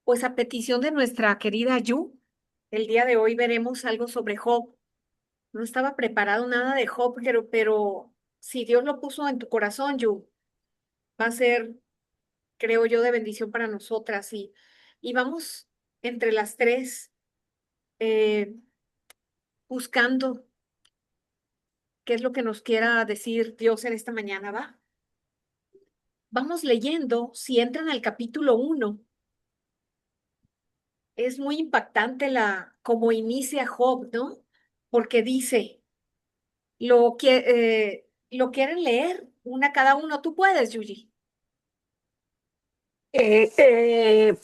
Pues a petición de nuestra querida Yu, el día de hoy veremos algo sobre Job. No estaba preparado nada de Job, pero si Dios lo puso en tu corazón, Yu, va a ser, creo yo, de bendición para nosotras. Y vamos entre las tres eh, buscando qué es lo que nos quiera decir Dios en esta mañana, ¿va? Vamos leyendo, si entran al capítulo 1, es muy impactante cómo inicia Job, ¿no? Porque dice... ¿Lo quieren leer? Una cada uno. Tú puedes, Yuji. Eh, eh,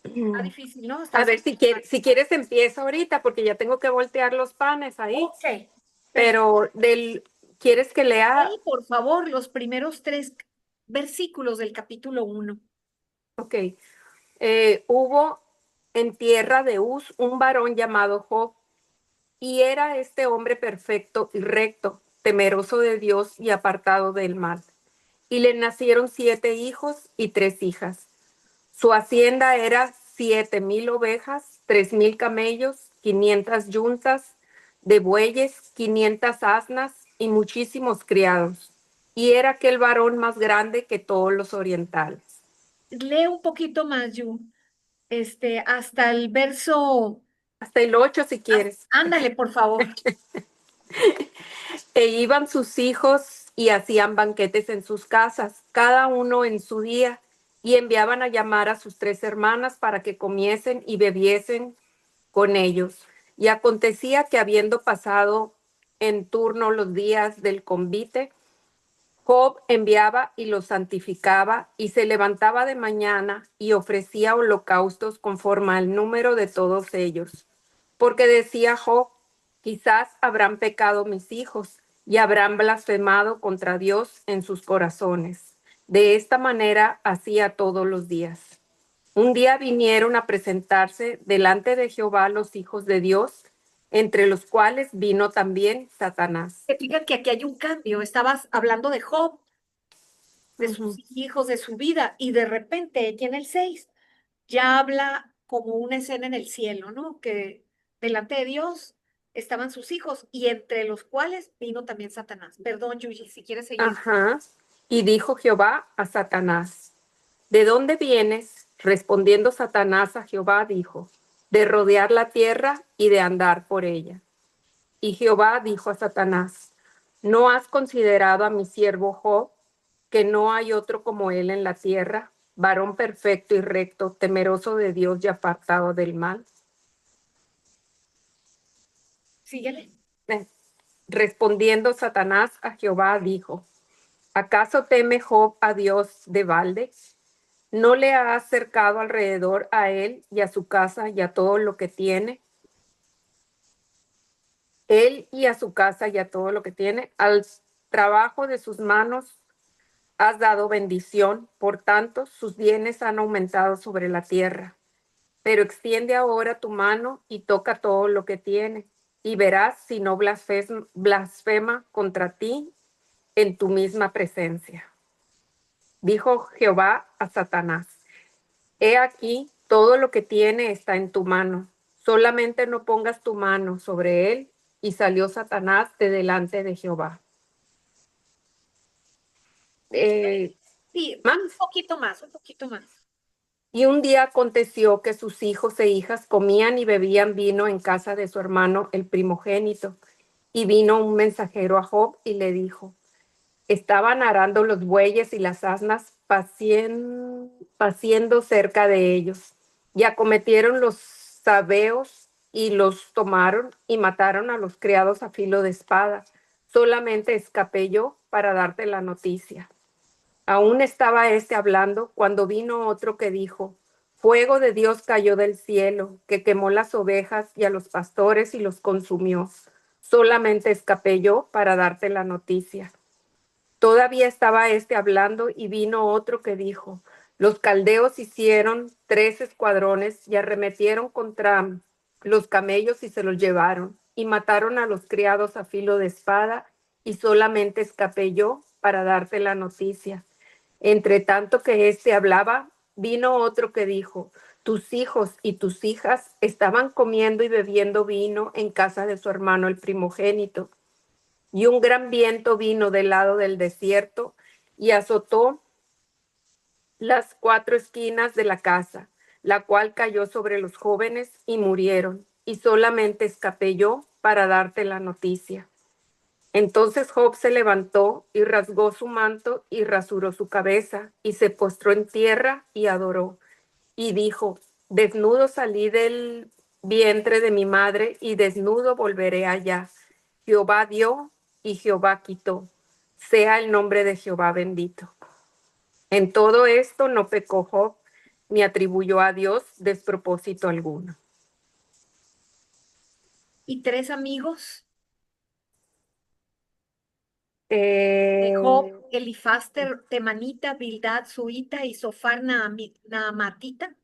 Está difícil, ¿no? a Estás ver, si quieres empieza ahorita porque ya tengo que voltear los panes ahí, ok. Perfecto. pero ¿quieres que lea? Lee, por favor, los primeros 3 versículos del capítulo 1. Ok. Hubo en tierra de Uz un varón llamado Job, y era este hombre perfecto y recto, temeroso de Dios y apartado del mal. Y le nacieron 7 hijos y 3 hijas. Su hacienda era 7,000 ovejas, 3,000 camellos, 500 yuntas de bueyes, 500 asnas y muchísimos criados. Y era aquel varón más grande que todos los orientales. Lee un poquito más, Yu. Hasta el verso. Hasta el 8 si quieres. Ándale, por favor. E iban sus hijos y hacían banquetes en sus casas, cada uno en su día, y enviaban a llamar a sus 3 hermanas para que comiesen y bebiesen con ellos. Y acontecía que habiendo pasado en turno los días del convite, Job enviaba y los santificaba y se levantaba de mañana y ofrecía holocaustos conforme al número de todos ellos. Porque decía Job, quizás habrán pecado mis hijos y habrán blasfemado contra Dios en sus corazones. De esta manera hacía todos los días. Un día vinieron a presentarse delante de Jehová los hijos de Dios, entre los cuales vino también Satanás. Te fijas que aquí hay un cambio. Estabas hablando de Job, de sus Ujú. hijos, de su vida, y de repente, aquí en el 6 ya habla como una escena en el cielo, ¿no? Que delante de Dios estaban sus hijos y entre los cuales vino también Satanás. Perdón, Yuji, si quieres seguir. Ajá. Y dijo Jehová a Satanás, ¿de dónde vienes? Respondiendo Satanás a Jehová, dijo, de rodear la tierra y de andar por ella. Y Jehová dijo a Satanás, ¿no has considerado a mi siervo Job, que no hay otro como él en la tierra, varón perfecto y recto, temeroso de Dios y apartado del mal? Síguele. Eh, Respondiendo Satanás a Jehová, dijo, ¿acaso teme Job a Dios de balde? ¿No le ha acercado alrededor a él y a su casa y a todo lo que tiene? Él y a su casa y a todo lo que tiene, al trabajo de sus manos has dado bendición, por tanto sus bienes han aumentado sobre la tierra. Pero extiende ahora tu mano y toca todo lo que tiene, y verás si no blasfema contra ti en tu misma presencia. Dijo Jehová a Satanás, he aquí, todo lo que tiene está en tu mano, solamente no pongas tu mano sobre él. Y salió Satanás de delante de Jehová. Eh, Sí, un más. poquito más, un poquito más. Y un día aconteció que sus hijos e hijas comían y bebían vino en casa de su hermano el primogénito. Y vino un mensajero a Job y le dijo, estaban arando los bueyes y las asnas paciendo cerca de ellos. Y acometieron los sabeos y los tomaron y mataron a los criados a filo de espada. Solamente escapé yo para darte la noticia. Aún estaba hablando cuando vino otro que dijo, fuego de Dios cayó del cielo, que quemó las ovejas y a los pastores y los consumió. Solamente escapé yo para darte la noticia. Todavía estaba hablando y vino otro que dijo, los caldeos hicieron 3 escuadrones y arremetieron contra los camellos y se los llevaron y mataron a los criados a filo de espada y solamente escapé yo para darte la noticia. Entre tanto que hablaba, vino otro que dijo, tus hijos y tus hijas estaban comiendo y bebiendo vino en casa de su hermano el primogénito. Y un gran viento vino del lado del desierto y azotó las cuatro esquinas de la casa, la cual cayó sobre los jóvenes y murieron, y solamente escapé yo para darte la noticia. Entonces Job se levantó y rasgó su manto y rasuró su cabeza, y se postró en tierra y adoró, y dijo, desnudo salí del vientre de mi madre, y desnudo volveré allá. Jehová dio y Jehová quitó. Sea el nombre de Jehová bendito. En todo esto no pecó Job, ni atribuyó a Dios despropósito alguno. Y tres amigos de Eh, Job, Elifaz temanita, Bildad suita y Sofar naamatita.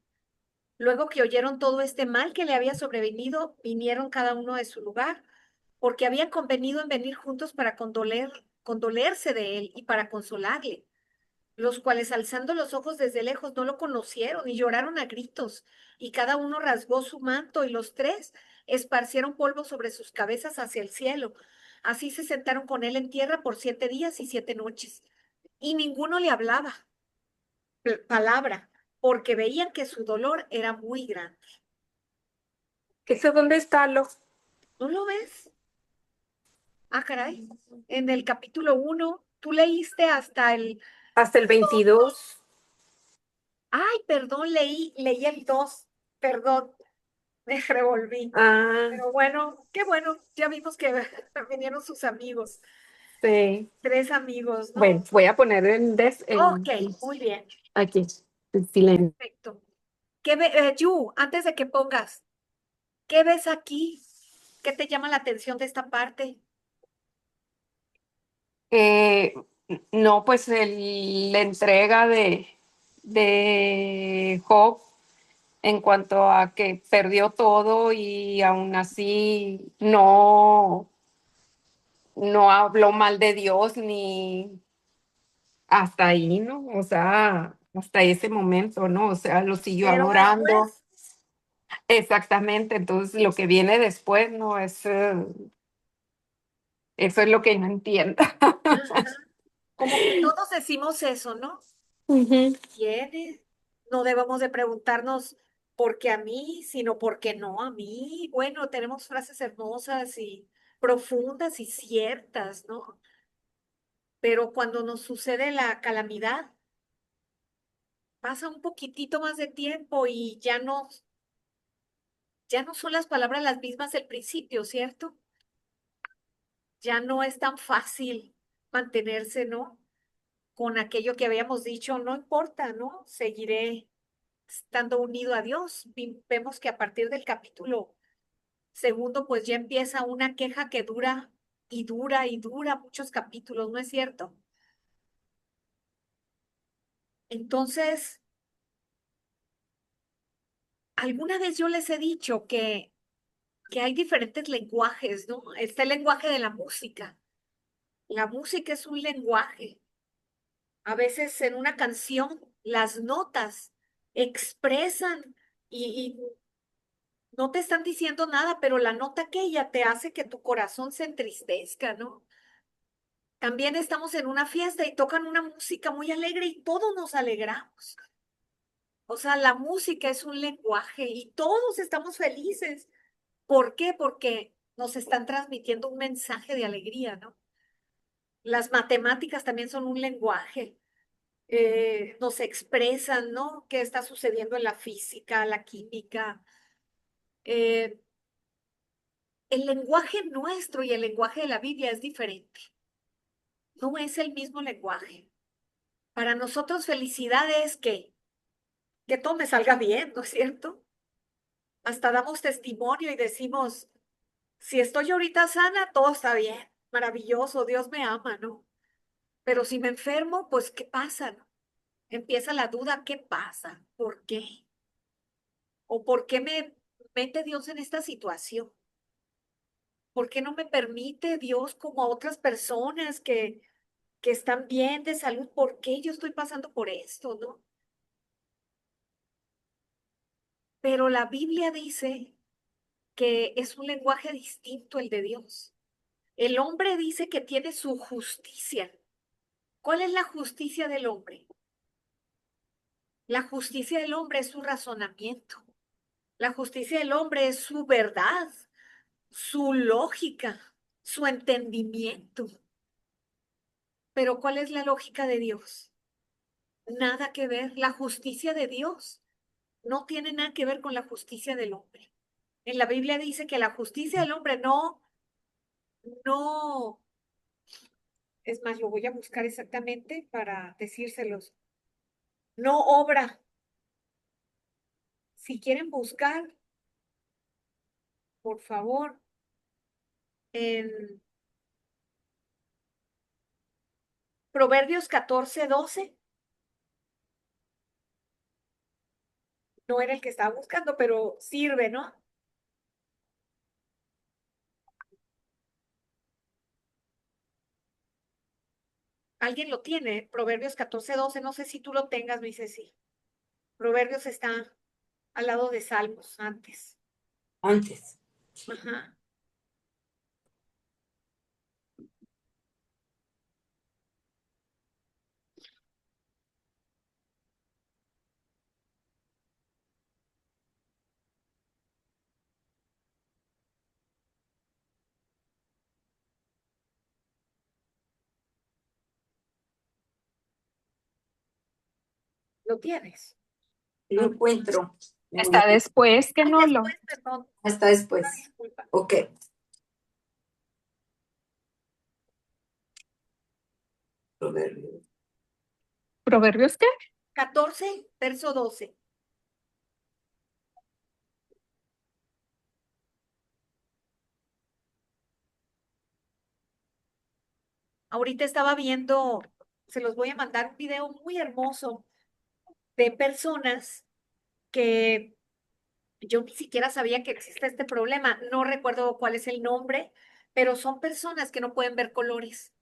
Luego que oyeron todo este mal que le había sobrevenido, vinieron cada uno de su lugar, porque habían convenido en venir juntos para condolerse de él y para consolarle, los cuales alzando los ojos desde lejos no lo conocieron y lloraron a gritos, y cada uno rasgó su manto, y los tres esparcieron polvo sobre sus cabezas hacia el cielo. Así se sentaron con él en tierra por 7 días y 7 noches, y ninguno le hablaba palabra, porque veían que su dolor era muy grande. ¿Eso dónde está lo? ¿No lo ves? Ah, caray. En el capítulo 1, tú leíste hasta el... Hasta el 22. Ay, perdón, leí el 2. Perdón, me revolví. Ah, Pero bueno, qué bueno. Ya vimos que vinieron sus amigos. sí. Tres amigos, ¿no? Bueno, voy a poner Ok, muy bien. aquí, en silencio. Perfecto. Yu, antes de que pongas, ¿qué ves aquí? ¿Qué te llama la atención de esta parte? Eh, no, pues la entrega de Job en cuanto a que perdió todo y aún así no habló mal de Dios ni hasta ahí, ¿no? O sea, hasta ese momento, ¿no? O sea, lo siguió Pero adorando. después, Exactamente, entonces lo que viene después, ¿no? Eso es lo que no entiendo. ajá, como que todos decimos eso, ¿no? Ujú. ¿Quiénes? No debemos de preguntarnos por qué a mí, sino por qué no a mí. Bueno, tenemos frases hermosas y profundas y ciertas, ¿no? Pero cuando nos sucede la calamidad, pasa un poquitito más de tiempo y ya no son las palabras las mismas del principio, ¿cierto? Ya no es tan fácil mantenerse, ¿no? Con aquello que habíamos dicho, no importa, ¿no? Seguiré estando unido a Dios. Vemos que a partir del capítulo 2, pues ya empieza una queja que dura y dura y dura muchos capítulos, ¿no es cierto? Entonces, alguna vez yo les he dicho que hay diferentes lenguajes, ¿no? Está el lenguaje de la música. La música es un lenguaje. A veces en una canción las notas expresan y no te están diciendo nada, pero la nota aquella te hace que tu corazón se entristezca, ¿no? También estamos en una fiesta y tocan una música muy alegre y todos nos alegramos. O sea, la música es un lenguaje y todos estamos felices. ¿Por qué? Porque nos están transmitiendo un mensaje de alegría, ¿no? Las matemáticas también son un lenguaje. Nos expresan, ¿no? ¿Qué está sucediendo en la física, la química? Eh, el lenguaje nuestro y el lenguaje de la Biblia es diferente. No es el mismo lenguaje. Para nosotros felicidad es que todo me salga bien, ¿no es cierto? Hasta damos testimonio y decimos, si estoy ahorita sana, todo está bien, maravilloso, Dios me ama, ¿no? Pero si me enfermo, pues, ¿qué pasa, no? Empieza la duda, ¿qué pasa? ¿Por qué? ¿O por qué me mete Dios en esta situación? ¿Por qué no me permite Dios como a otras personas que están bien de salud? ¿Por qué yo estoy pasando por esto, no? pero la Biblia dice que es un lenguaje distinto el de Dios. El hombre dice que tiene su justicia. ¿Cuál es la justicia del hombre? La justicia del hombre es su razonamiento. La justicia del hombre es su verdad, su lógica, su entendimiento. Pero ¿cuál es la lógica de Dios? Nada que ver. La justicia de Dios no tiene nada que ver con la justicia del hombre. En la Biblia dice que la justicia del hombre no, es más, lo voy a buscar exactamente para decírselos. No obra. Si quieren buscar, por favor, en Proverbios 14:12, no era el que estaba buscando, pero sirve, ¿no? ¿Alguien lo tiene? Proverbios 14:12, no sé si tú lo tengas, mi Ceci. Proverbios está al lado de Salmos antes. Antes. Ajá. ¿Lo tienes? Lo encuentro. Me voy Está después que Ay, no lo. después, perdón. hasta después. Una disculpa. Ok. Proverbio. ¿Proverbios qué? 14, verso 12. Ahorita estaba viendo, se los voy a mandar un video muy hermoso de personas que yo ni siquiera sabía que existe este problema. No recuerdo cuál es el nombre, pero son personas que no pueden ver colores.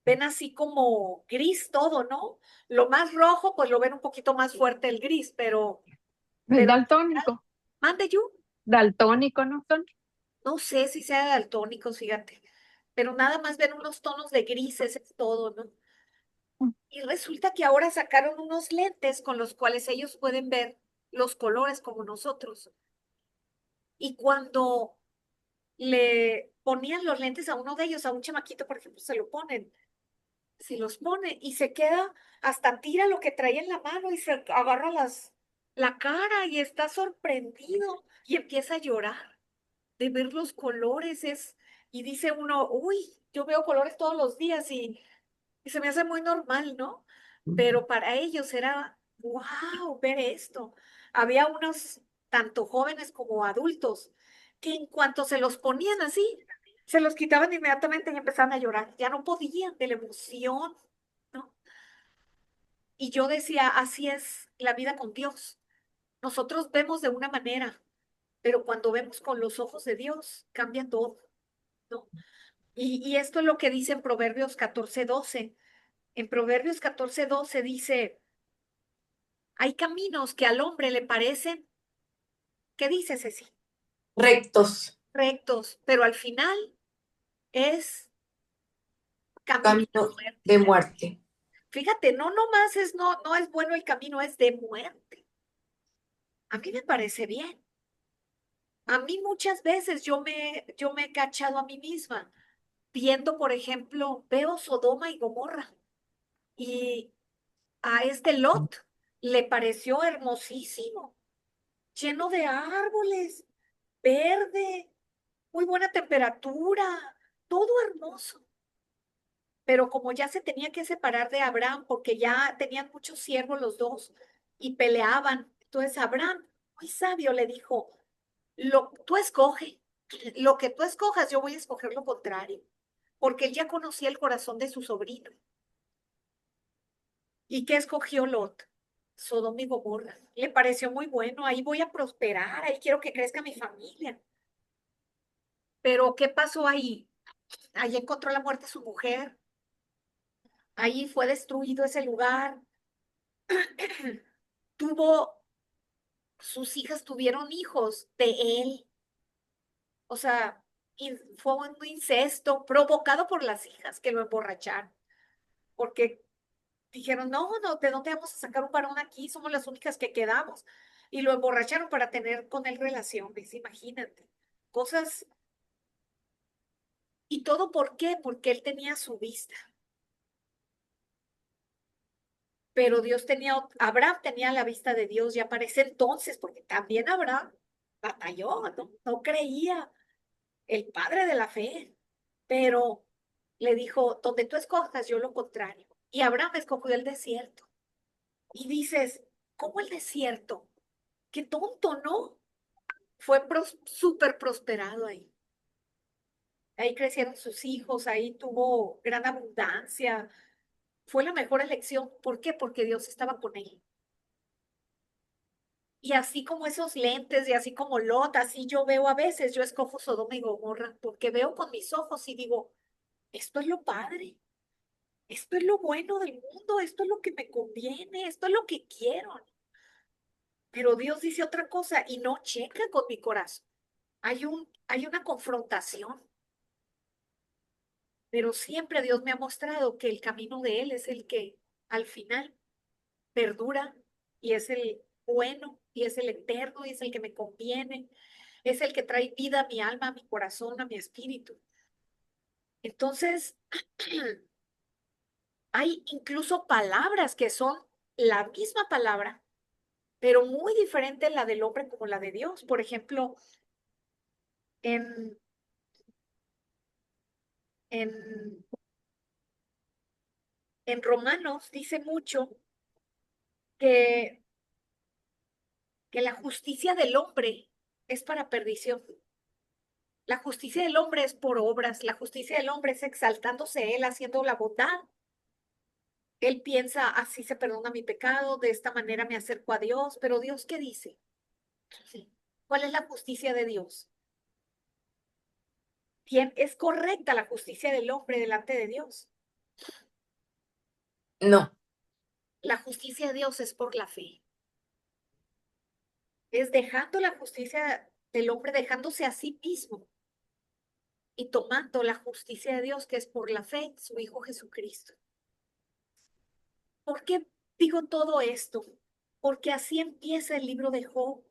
Ven así como gris todo, ¿no? Lo más rojo, pues lo ven un poquito más fuerte el gris, Es pero, daltónico. mande yo, Daltónico, ¿no son? no sé si sea daltónico, fíjate, pero nada más ven unos tonos de grises, es todo, ¿no? Y resulta que ahora sacaron unos lentes con los cuales ellos pueden ver los colores como nosotros. Y cuando le ponían los lentes a uno de ellos, a un chamaquito, por ejemplo, se lo ponen, se los pone y se queda, hasta tira lo que trae en la mano y se agarra la cara y está sorprendido y empieza a llorar de ver los colores. Y dice uno, uy, yo veo colores todos los días y se me hace muy normal, ¿no? Pero para ellos era, wow, ver esto. Había unos, tanto jóvenes como adultos, que en cuanto se los ponían así, se los quitaban inmediatamente y empezaban a llorar. Ya no podían de la emoción, ¿no? Y yo decía, así es la vida con Dios. Nosotros vemos de una manera, pero cuando vemos con los ojos de Dios, cambia todo, ¿no? Y esto es lo que dice en Proverbios 14:12. En Proverbios 14:12 dice, hay caminos que al hombre le parecen, ¿qué dice Ceci? Rectos. Rectos, pero al final es camino de Camino muerte. de muerte. Fíjate, no nomás es, no es bueno el camino, es de muerte. A mí me parece bien. A mí muchas veces yo me he cachado a mí misma viendo, por ejemplo, veo Sodoma y Gomorra y a este Lot le pareció hermosísimo, lleno de árboles, verde, muy buena temperatura, todo hermoso. Pero como ya se tenía que separar de Abraham porque ya tenían muchos siervos los dos y peleaban, entonces Abraham, muy sabio, le dijo, tú escoge, lo que tú escojas, yo voy a escoger lo contrario, porque él ya conocía el corazón de su sobrino. ¿Y qué escogió Lot? Sodoma y Gomorra. Le pareció muy bueno, ahí voy a prosperar, ahí quiero que crezca mi familia. Pero ¿qué pasó ahí? Ahí encontró la muerte su mujer, ahí fue destruido ese lugar, tuvo sus hijas tuvieron hijos de él. O sea, y fue un incesto provocado por las hijas que lo emborracharon, porque dijeron, no, no, ¿de dónde vamos a sacar un varón aquí? Somos las únicas que quedamos. Y lo emborracharon para tener con él relaciones, imagínate. Cosas, y todo ¿por qué? Porque él tenía su vista. Pero Dios tenía, Abraham tenía la vista de Dios ya para ese entonces, porque también Abraham batalló, ¿no? No creía, el padre de la fe, pero le dijo, donde tú escojas, yo lo contrario. Y Abraham escogió el desierto. Y dices, ¿cómo el desierto? Qué tonto, ¿no? Fue súper prosperado ahí. Ahí crecieron sus hijos, ahí tuvo gran abundancia. Fue la mejor elección. ¿Por qué? Porque Dios estaba con él. Y así como esos lentes y así como Lot, así yo veo a veces, yo escojo Sodoma y Gomorra, porque veo con mis ojos y digo, esto es lo padre, esto es lo bueno del mundo, esto es lo que me conviene, esto es lo que quiero. Pero Dios dice otra cosa y no checa con mi corazón. Hay una confrontación, pero siempre Dios me ha mostrado que el camino de Él es el que al final perdura y es el bueno y es el eterno y es el que me conviene, es el que trae vida a mi alma, a mi corazón, a mi espíritu. Entonces, hay incluso palabras que son la misma palabra, pero muy diferente la del hombre como la de Dios. Por ejemplo, en, en, en Romanos dice mucho que, que la justicia del hombre es para perdición. La justicia del hombre es por obras, la justicia del hombre es exaltándose él, haciendo la bondad. Él piensa, así se perdona mi pecado, de esta manera me acerco a Dios, pero Dios, ¿qué dice? Sí. ¿Cuál es la justicia de Dios? ¿Es correcta la justicia del hombre delante de Dios? No. La justicia de Dios es por la fe. Es dejando la justicia del hombre, dejándose a sí mismo y tomando la justicia de Dios que es por la fe, su Hijo Jesucristo. ¿Por qué digo todo esto? Porque así empieza el libro de Job.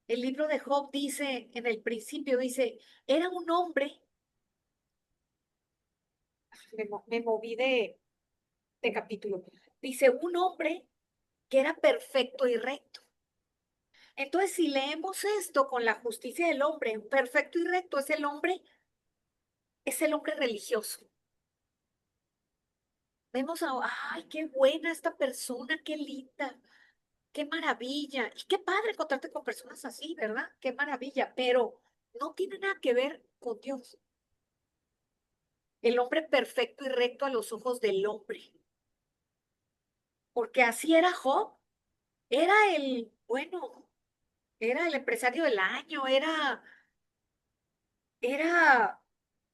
El libro de Job dice, en el principio dice, era un hombre, me moví de capítulo, dice, un hombre que era perfecto y recto. Entonces, si leemos esto con la justicia del hombre, perfecto y recto es el hombre religioso. Vemos a, ay, qué buena esta persona, qué linda, qué maravilla. Y qué padre encontrarte con personas así, ¿verdad? Qué maravilla, pero no tiene nada que ver con Dios. El hombre perfecto y recto a los ojos del hombre. Porque así era Job. Era el, bueno, era el empresario del año, era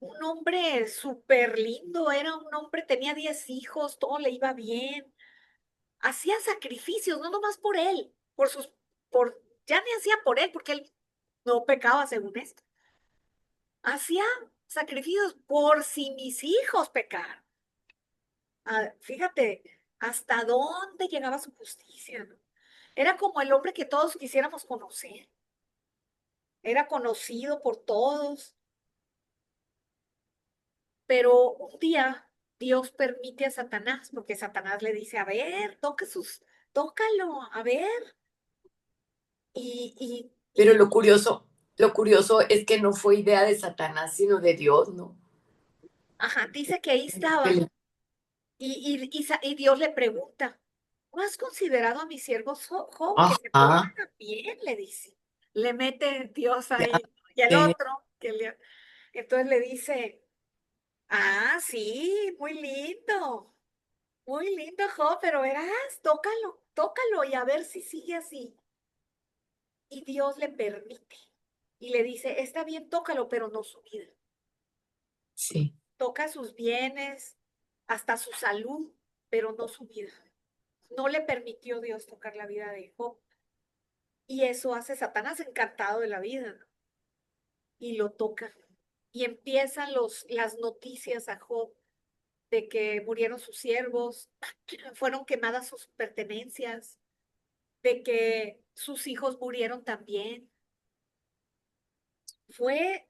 un hombre súper lindo, era un hombre, tenía 10 hijos, todo le iba bien. Hacía sacrificios, no nomás por él, ya ni hacía por él, porque él no pecaba según esto. Hacía sacrificios por si mis hijos pecaran. Ah, fíjate, hasta dónde llegaba su justicia, ¿no? Era como el hombre que todos quisiéramos conocer. Era conocido por todos, pero un día Dios permite a Satanás, porque Satanás le dice, a ver, tócalo, a ver. Pero Y lo curioso es que no fue idea de Satanás, sino de Dios, ¿no? ajá, dice que ahí estaba, y Dios le pregunta, ¿no has considerado a mi siervo Job que se Ajá. porta bien? Le dice. Le mete Dios Ya ahí, y el sé. otro, entonces le dice, ah, sí, muy lindo, Job, pero verás, tócalo, tócalo y a ver si sigue así. Y Dios le permite. Y le dice, está bien, tócalo, pero no su vida. Sí. Toca sus bienes, hasta su salud, pero no su vida. No le permitió Dios tocar la vida de Job. Y eso hace Satanás encantado de la vida, ¿no? Y lo toca. Y empiezan las noticias a Job de que murieron sus siervos, fueron quemadas sus pertenencias, de que sus hijos murieron también. Fue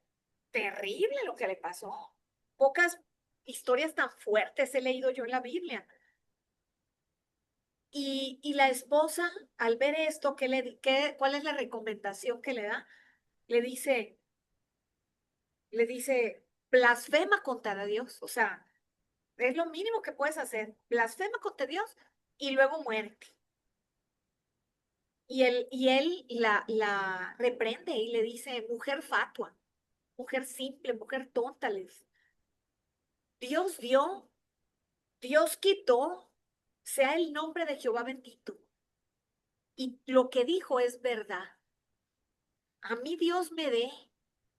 terrible lo que le pasó. Pocas historias tan fuertes he leído yo en la Biblia. Y la esposa, al ver esto, ¿cuál es la recomendación que le da? Le dice, le dice, blasfema contra Dios. O sea, es lo mínimo que puedes hacer. Blasfema contra Dios y luego muerte. Y él la reprende y le dice, mujer fatua, mujer simple, mujer tonta, le dice, Dios dio, Dios quitó, sea el nombre de Jehová bendito. Y lo que dijo es verdad. A mí Dios me dé,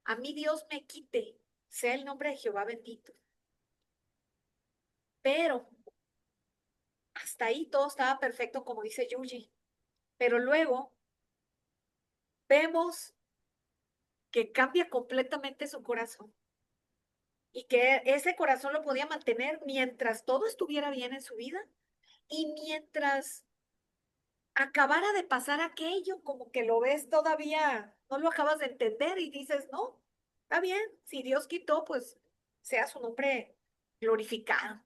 a mí Dios me quite, sea el nombre de Jehová bendito. Pero hasta ahí todo estaba perfecto, como dice Yuji. Pero luego vemos que cambia completamente su corazón y que ese corazón lo podía mantener mientras todo estuviera bien en su vida y mientras acabara de pasar aquello, como que lo ves todavía, no lo acabas de entender y dices, no, está bien, si Dios quitó, pues sea su nombre glorificado.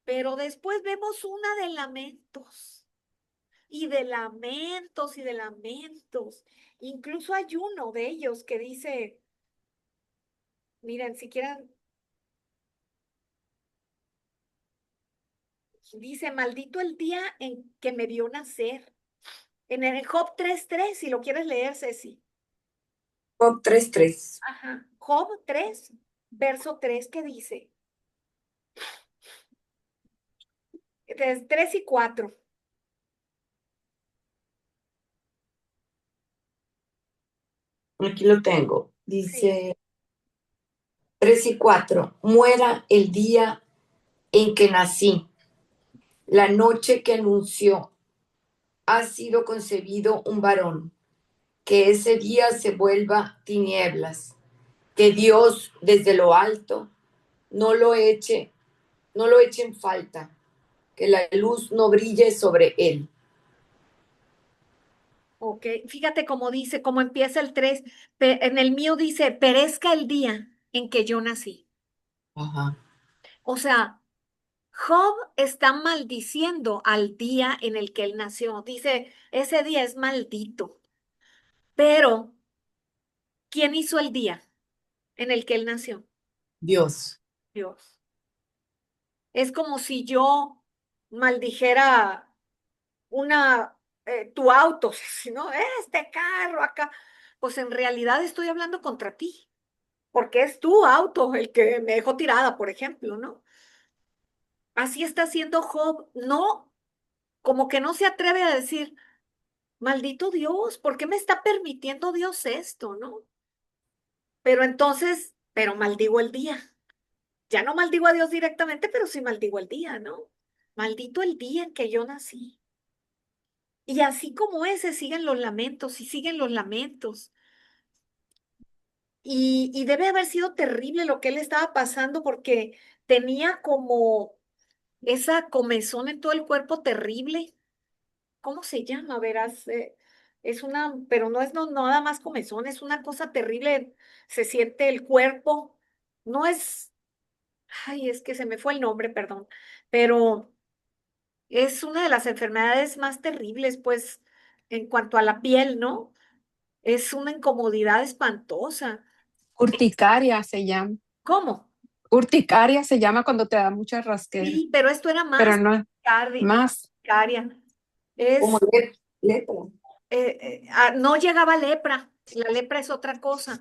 Pero después vemos una de lamentos y de lamentos y de lamentos. Incluso hay uno de ellos que dice, miren, si quieren, dice, maldito el día en que me vio nacer. En el Job 3:3, si lo quieres leer, Ceci. Job 3:3. Ajá. Job 3, verso 3, ¿qué dice? 3 y 4. Aquí lo tengo. Sí. Dice 3:4. Muera el día en que nací, la noche que anunció, ha sido concebido un varón, que ese día se vuelva tinieblas, que Dios desde lo alto no lo eche, no lo eche en falta, que la luz no brille sobre él. Ok, fíjate cómo dice, cómo empieza el 3. En el mío dice, perezca el día en que yo nací. Ajá. O sea, Job está maldiciendo al día en el que él nació. Dice, ese día es maldito. Pero, ¿quién hizo el día en el que él nació? Dios. Dios. Es como si yo maldijera tu auto, ¿no? Este carro acá. Pues en realidad estoy hablando contra ti, porque es tu auto el que me dejó tirada, por ejemplo, ¿no? Así está haciendo Job. No, como que no se atreve a decir, maldito Dios, ¿por qué me está permitiendo Dios esto, no? Pero entonces, pero maldigo el día. Ya no maldigo a Dios directamente, pero sí maldigo el día, ¿no? Maldito el día en que yo nací. Y así como ese, siguen los lamentos y siguen los lamentos. Y debe haber sido terrible lo que él estaba pasando porque tenía como esa comezón en todo el cuerpo terrible. ¿Cómo se llama? Verás, es una, pero no es no, nada más comezón, es una cosa terrible. Se siente el cuerpo. No es, ay, es que se me fue el nombre, perdón, pero es una de las enfermedades más terribles, pues, en cuanto a la piel, ¿no? Es una incomodidad espantosa. Urticaria se llama. ¿Cómo? Urticaria se llama cuando te da mucha rasquera, Sí, pero esto era pero más no más. urticaria. Como Es, lepra. no llegaba lepra. La lepra es otra cosa.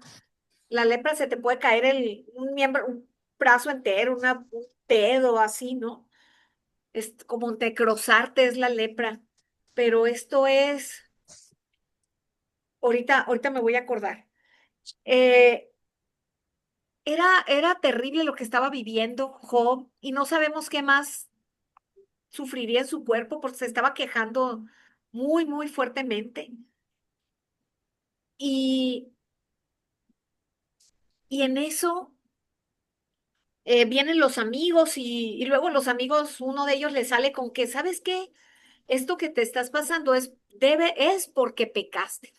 La lepra se te puede caer un miembro, un brazo entero, un dedo, así, ¿no? Es como un necrosarte es la lepra. Pero esto es, ahorita me voy a acordar. Eh, era terrible lo que estaba viviendo Job y no sabemos qué más sufriría en su cuerpo porque se estaba quejando muy, muy fuertemente. Y, y en eso vienen los amigos y luego los amigos, uno de ellos le sale con que, ¿sabes qué? Esto que te estás pasando es porque pecaste.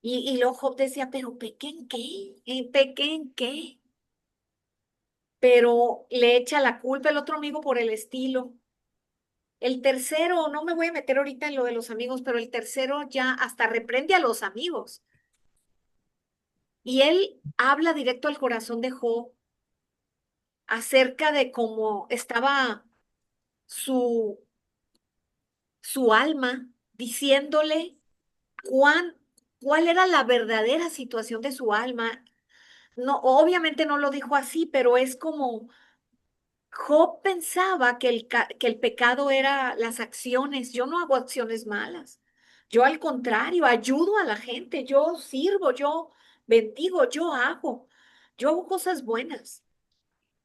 Y luego Job decía, pero ¿pequé en qué? ¿Pequé en qué? Pero le echa la culpa el otro amigo por el estilo. El tercero, no me voy a meter ahorita en lo de los amigos, pero el tercero ya hasta reprende a los amigos. Y él habla directo al corazón de Job acerca de cómo estaba su, su alma, diciéndole cuán, cuál era la verdadera situación de su alma. No, obviamente no lo dijo así, pero es como Job pensaba que que el pecado era las acciones. Yo no hago acciones malas. Yo al contrario, ayudo a la gente, yo sirvo, yo bendigo, yo hago cosas buenas.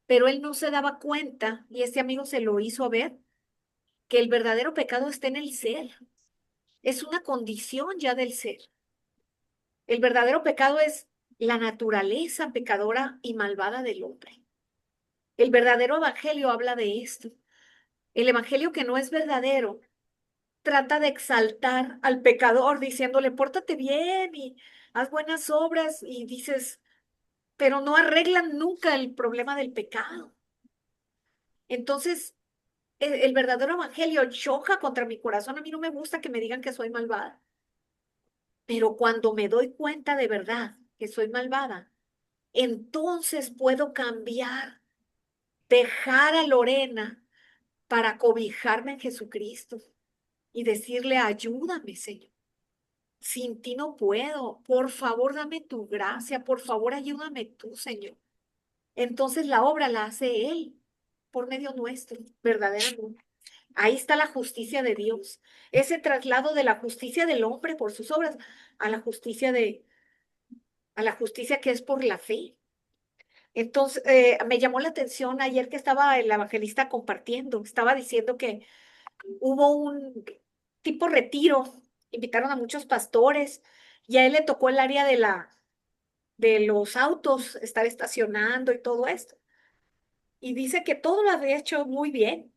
Pero él no se daba cuenta, y este amigo se lo hizo ver, que el verdadero pecado está en el ser. Es una condición ya del ser. El verdadero pecado es la naturaleza pecadora y malvada del hombre. El verdadero evangelio habla de esto. El evangelio que no es verdadero trata de exaltar al pecador diciéndole, pórtate bien y haz buenas obras y dices, pero no arreglan nunca el problema del pecado. Entonces, el verdadero evangelio choca contra mi corazón. A mí no me gusta que me digan que soy malvada, pero cuando me doy cuenta de verdad que soy malvada, entonces puedo cambiar, dejar a Lorena para cobijarme en Jesucristo y decirle, ayúdame, Señor. Sin ti no puedo. Por favor, dame tu gracia. Por favor, ayúdame tú, Señor. Entonces la obra la hace Él por medio nuestro, verdaderamente. Ahí está la justicia de Dios. Ese traslado de la justicia del hombre por sus obras a la justicia a la justicia que es por la fe. Entonces, me llamó la atención ayer que estaba el evangelista compartiendo, estaba diciendo que hubo un tipo retiro, invitaron a muchos pastores y a él le tocó el área de de los autos, estar estacionando y todo esto. Y dice que todo lo había hecho muy bien.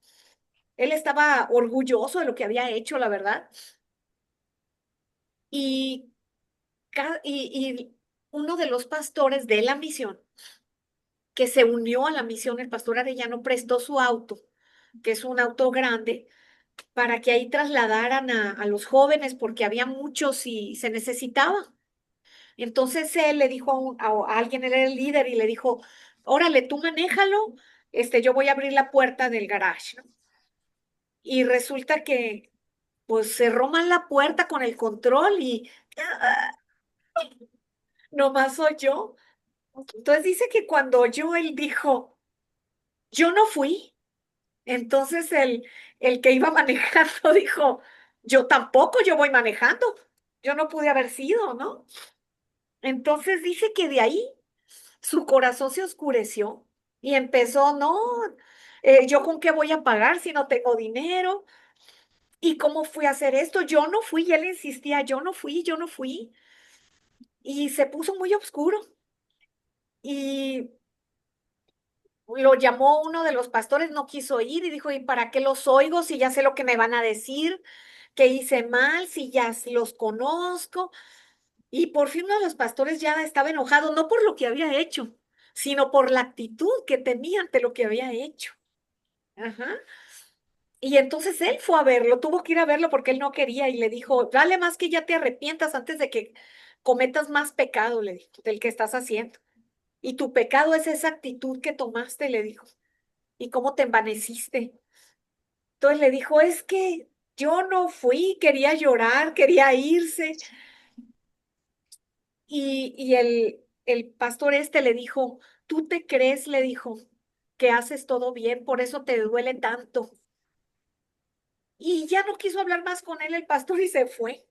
Él estaba orgulloso de lo que había hecho, la verdad. Y, y uno de los pastores de la misión, que se unió a la misión, el pastor Arellano prestó su auto, que es un auto grande, para que ahí trasladaran a los jóvenes, porque había muchos y se necesitaba. Entonces él le dijo a alguien, él era el líder, y le dijo, órale, tú manéjalo, yo voy a abrir la puerta del garage, ¿no? Y resulta que, pues, cerró mal la puerta con el control y nomás oyó. Entonces dice que cuando oyó, él dijo, yo no fui. Entonces el que iba manejando dijo, yo tampoco, yo voy manejando. Yo no pude haber sido, ¿no? Entonces dice que de ahí su corazón se oscureció y empezó, no, ¿yo con qué voy a pagar si no tengo dinero? ¿Y cómo fui a hacer esto? Yo no fui, y él insistía, yo no fui, yo no fui. Y se puso muy oscuro. Y lo llamó uno de los pastores, no quiso ir y dijo, ¿y para qué los oigo si ya sé lo que me van a decir? Que hice mal, si ya los conozco. Y por fin uno de los pastores ya estaba enojado, no por lo que había hecho, sino por la actitud que tenía ante lo que había hecho. Ajá. Y entonces él fue a verlo, tuvo que ir a verlo porque él no quería y le dijo, vale más que ya te arrepientas antes de que cometas más pecado, le dijo, del que estás haciendo. Y tu pecado es esa actitud que tomaste, le dijo, y cómo te envaneciste. Entonces le dijo, es que yo no fui, quería llorar, quería irse. Y el pastor le dijo, ¿tú te crees? Le dijo, que haces todo bien, por eso te duele tanto. Y ya no quiso hablar más con él el pastor y se fue.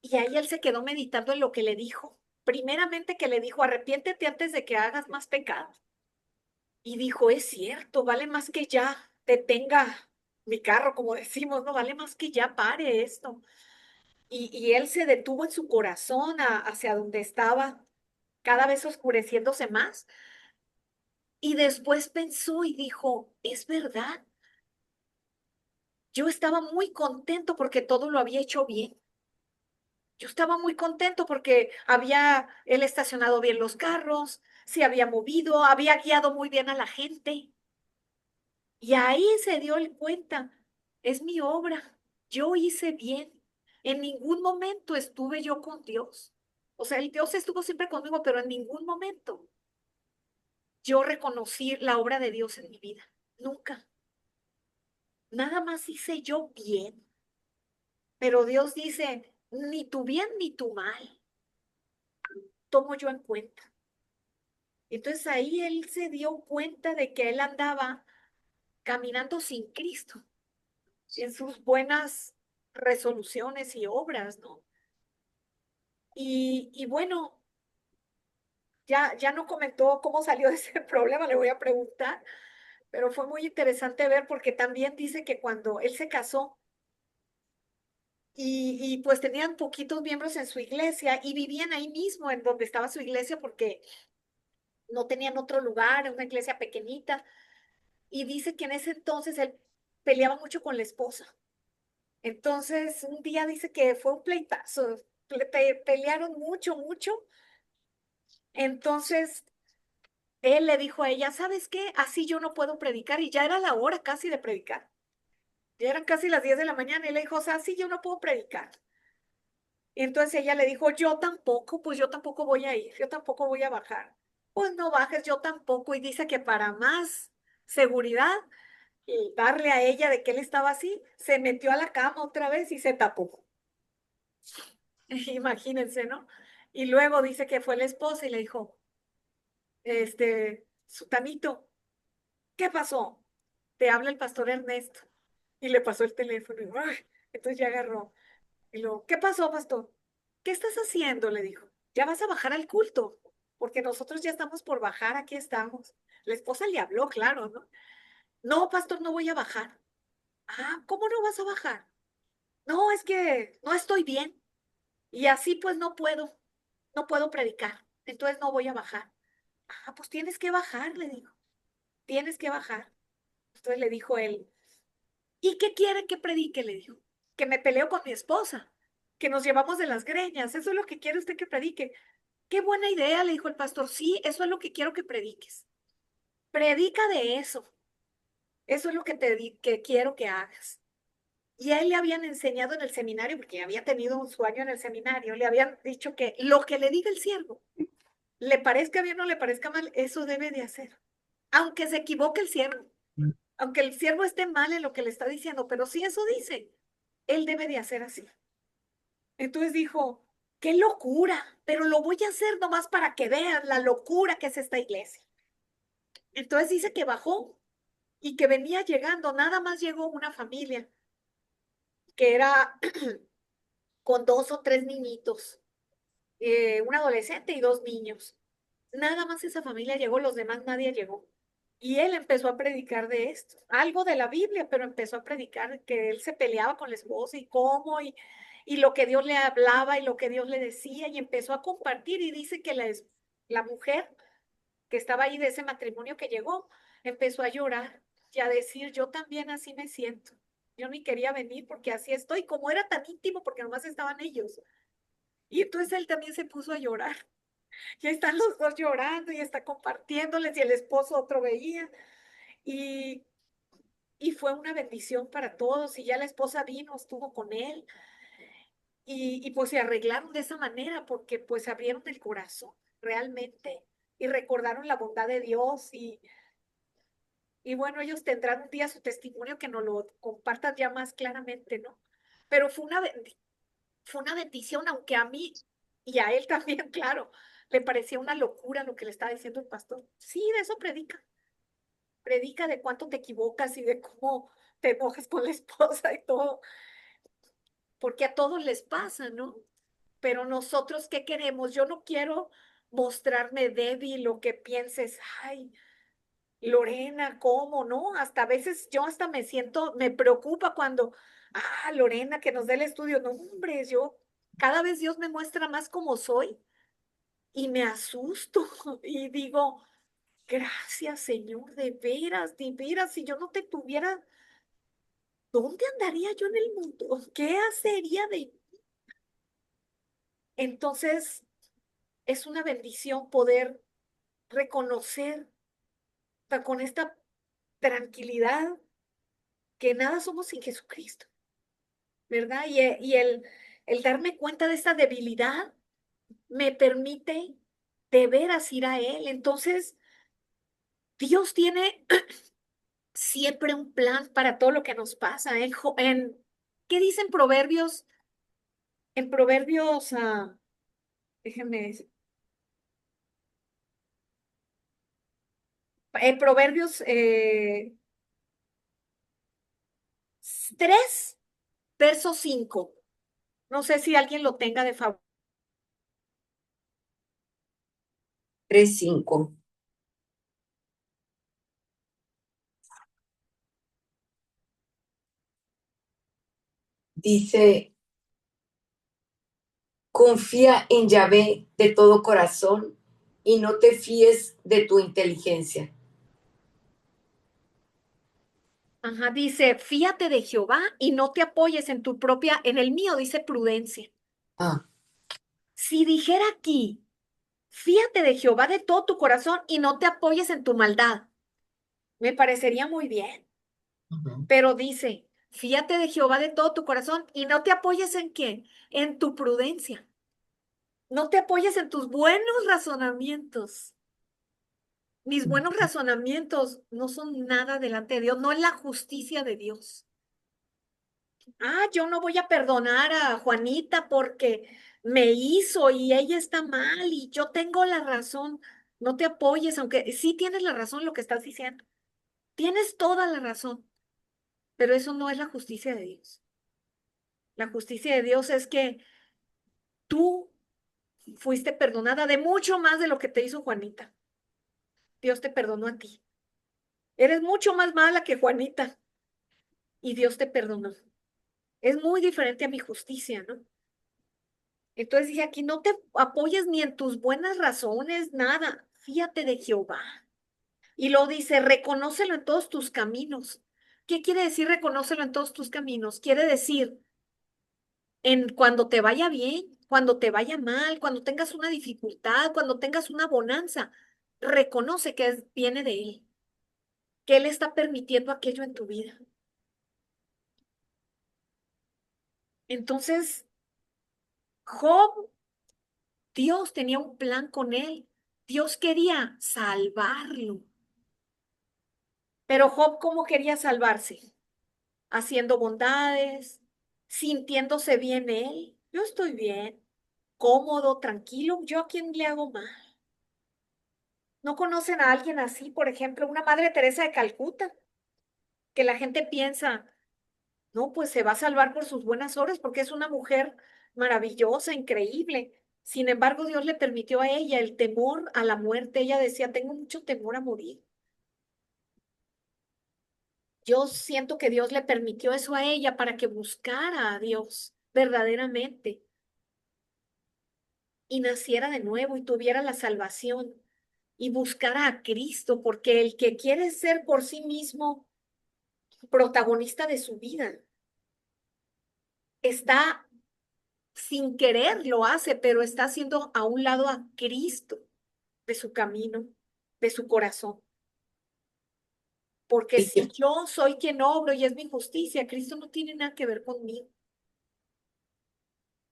Y ahí él se quedó meditando en lo que le dijo. Primeramente que le dijo, arrepiéntete antes de que hagas más pecados. Y dijo, es cierto, vale más que ya detenga mi carro, como decimos, no vale más que ya pare esto. y él se detuvo en su corazón hacia donde estaba, cada vez oscureciéndose más. Y después pensó y dijo, es verdad, yo estaba muy contento porque todo lo había hecho bien. Yo estaba muy contento porque había él estacionado bien los carros, se había movido, había guiado muy bien a la gente. Y ahí se dio el cuenta, es mi obra, yo hice bien. En ningún momento estuve yo con Dios. O sea, el Dios estuvo siempre conmigo, pero en ningún momento yo reconocí la obra de Dios en mi vida. Nunca. Nada más hice yo bien. Pero Dios dice, ni tu bien ni tu mal, tomo yo en cuenta. Entonces ahí él se dio cuenta de que él andaba caminando sin Cristo en sus buenas resoluciones y obras, ¿no? Y bueno, ya no comentó cómo salió de ese problema, le voy a preguntar, pero fue muy interesante ver porque también dice que cuando él se casó y pues tenían poquitos miembros en su iglesia y vivían ahí mismo en donde estaba su iglesia porque no tenían otro lugar, una iglesia pequeñita, y dice que en ese entonces él peleaba mucho con la esposa. Entonces, un día dice que fue un pleitazo, pelearon mucho, mucho. Entonces, él le dijo a ella, ¿sabes qué? Así yo no puedo predicar. Y ya era la hora casi de predicar. Ya eran casi las 10 de la mañana. Y le dijo, o sea, así yo no puedo predicar. Y entonces ella le dijo, yo tampoco, pues yo tampoco voy a ir, yo tampoco voy a bajar. Pues no bajes, yo tampoco. Y dice que para más seguridad y darle a ella de que él estaba así, se metió a la cama otra vez y se tapó. Imagínense, ¿no? Y luego dice que fue la esposa y le dijo, Sutanito, ¿qué pasó? Te habla el pastor Ernesto. Y le pasó el teléfono. Y, ¡ay! Entonces ya agarró. Y luego, ¿qué pasó, pastor? ¿Qué estás haciendo? Le dijo. Ya vas a bajar al culto, porque nosotros ya estamos por bajar, aquí estamos. La esposa le habló, claro, ¿no? No, pastor, no voy a bajar. Ah, ¿cómo no vas a bajar? No, es que no estoy bien. Y así pues no puedo predicar. Entonces no voy a bajar. Ah, pues tienes que bajar, le dijo. Tienes que bajar. Entonces le dijo él, ¿y qué quiere que predique? Le dijo, que me peleo con mi esposa, que nos llevamos de las greñas. Eso es lo que quiere usted que predique. Qué buena idea, le dijo el pastor. Sí, eso es lo que quiero que prediques. Predica de eso. Eso es lo que que quiero que hagas. Y a él le habían enseñado en el seminario, porque había tenido su año en el seminario, le habían dicho que lo que le diga el siervo, le parezca bien o le parezca mal, eso debe de hacer. Aunque se equivoque el siervo, aunque el siervo esté mal en lo que le está diciendo, pero si eso dice, él debe de hacer así. Entonces dijo, qué locura, pero lo voy a hacer nomás para que vean la locura que es esta iglesia. Entonces dice que bajó y que venía llegando, nada más llegó una familia que era con dos o tres niñitos, un adolescente y dos niños. Nada más esa familia llegó, los demás nadie llegó. Y él empezó a predicar de esto, algo de la Biblia, pero empezó a predicar que él se peleaba con la esposa y cómo, y lo que Dios le hablaba y lo que Dios le decía, y empezó a compartir. Y dice que la mujer que estaba ahí de ese matrimonio que llegó, empezó a llorar y a decir, yo también así me siento. Yo ni quería venir porque así estoy, como era tan íntimo, porque nomás estaban ellos. Y entonces él también se puso a llorar. Y ahí están los dos llorando y está compartiéndoles y el esposo otro veía. Y, y fue una bendición para todos. Y ya la esposa vino, estuvo con él y pues se arreglaron de esa manera porque pues abrieron el corazón realmente y recordaron la bondad de Dios y bueno, ellos tendrán un día su testimonio que nos lo compartan ya más claramente, ¿no? Pero fue una bendición, aunque a mí y a él también, claro, le parecía una locura lo que le estaba diciendo el pastor. Sí, de eso predica. Predica de cuánto te equivocas y de cómo te enojas con la esposa y todo, porque a todos les pasa, ¿no? Pero nosotros, ¿qué queremos? Yo no quiero mostrarme débil o que pienses, ay, Lorena, ¿cómo no? Hasta a veces yo hasta me siento, me preocupa cuando Lorena, que nos dé el estudio. No, hombre, cada vez Dios me muestra más cómo soy y me asusto y digo, gracias, Señor, de veras, si yo no te tuviera, ¿dónde andaría yo en el mundo? ¿Qué hacería de...? Entonces, es una bendición poder reconocer con esta tranquilidad que nada somos sin Jesucristo, ¿verdad? El darme cuenta de esta debilidad me permite de veras ir a Él. Entonces, Dios tiene siempre un plan para todo lo que nos pasa. ¿Qué dicen Proverbios? En Proverbios, déjenme, en Proverbios 3, verso 5. No sé si alguien lo tenga de favor. 3:5. Dice, confía en Yahvé de todo corazón y no te fíes de tu inteligencia. Ajá, dice, fíate de Jehová y no te apoyes en tu propia, en el mío dice prudencia. Ah, Si dijera aquí, fíate de Jehová de todo tu corazón y no te apoyes en tu maldad, me parecería muy bien. ujú. Pero dice, fíate de Jehová de todo tu corazón y no te apoyes en qué, en tu prudencia. No te apoyes en tus buenos razonamientos. Mis buenos razonamientos no son nada delante de Dios, no es la justicia de Dios. Yo no voy a perdonar a Juanita porque me hizo y ella está mal y yo tengo la razón. No te apoyes, aunque sí tienes la razón en lo que estás diciendo. Tienes toda la razón, pero eso no es la justicia de Dios. La justicia de Dios es que tú fuiste perdonada de mucho más de lo que te hizo Juanita. Dios te perdonó a ti. Eres mucho más mala que Juanita y Dios te perdonó. Es muy diferente a mi justicia, ¿no? Entonces dije aquí, no te apoyes ni en tus buenas razones, nada. Fíate de Jehová. Y lo dice, reconócelo en todos tus caminos. ¿Qué quiere decir reconócelo en todos tus caminos? Quiere decir, en cuando te vaya bien, cuando te vaya mal, cuando tengas una dificultad, cuando tengas una bonanza, reconoce que viene de Él, que Él está permitiendo aquello en tu vida. Entonces, Job, Dios tenía un plan con él. Dios quería salvarlo. Pero Job, ¿cómo quería salvarse? Haciendo bondades, sintiéndose bien él. Yo estoy bien, cómodo, tranquilo. ¿Yo a quién le hago mal? ¿No conocen a alguien así? Por ejemplo, una Madre Teresa de Calcuta, que la gente piensa, no, pues se va a salvar por sus buenas obras porque es una mujer maravillosa, increíble. Sin embargo, Dios le permitió a ella el temor a la muerte. Ella decía, tengo mucho temor a morir. Yo siento que Dios le permitió eso a ella para que buscara a Dios verdaderamente y naciera de nuevo y tuviera la salvación y buscara a Cristo, porque el que quiere ser por sí mismo protagonista de su vida está sin querer lo hace, pero está haciendo a un lado a Cristo de su camino, de su corazón. Porque ¿Y si yo soy quien obro y es mi justicia, Cristo no tiene nada que ver conmigo.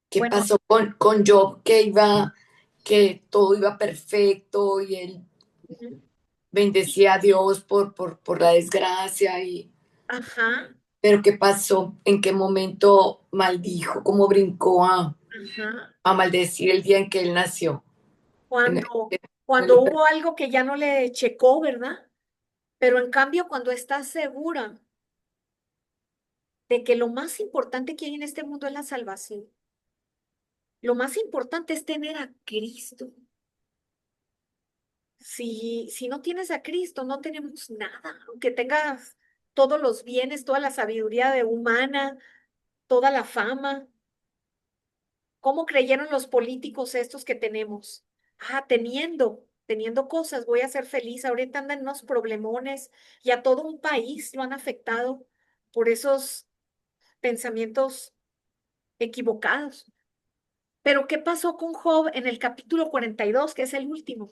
qué Bueno, pasó con Job? Que todo iba perfecto y él ujú, bendecía a Dios por la desgracia. ajá, Pero ¿qué pasó? ¿En qué momento maldijo? ¿Cómo brincó ajá. a maldecir el día en que él nació? En- Cuando, me cuando lo hubo algo que ya no le checó, ¿verdad? Pero en cambio, cuando estás segura de que lo más importante que hay en este mundo es la salvación, lo más importante es tener a Cristo. Si no tienes a Cristo, no tenemos nada, aunque tengas todos los bienes, toda la sabiduría de humana, toda la fama. ¿Cómo creyeron los políticos estos que tenemos? Teniendo cosas, voy a ser feliz. Ahorita andan unos problemones y a todo un país lo han afectado por esos pensamientos equivocados. Pero ¿qué pasó con Job en el capítulo 42, que es el último?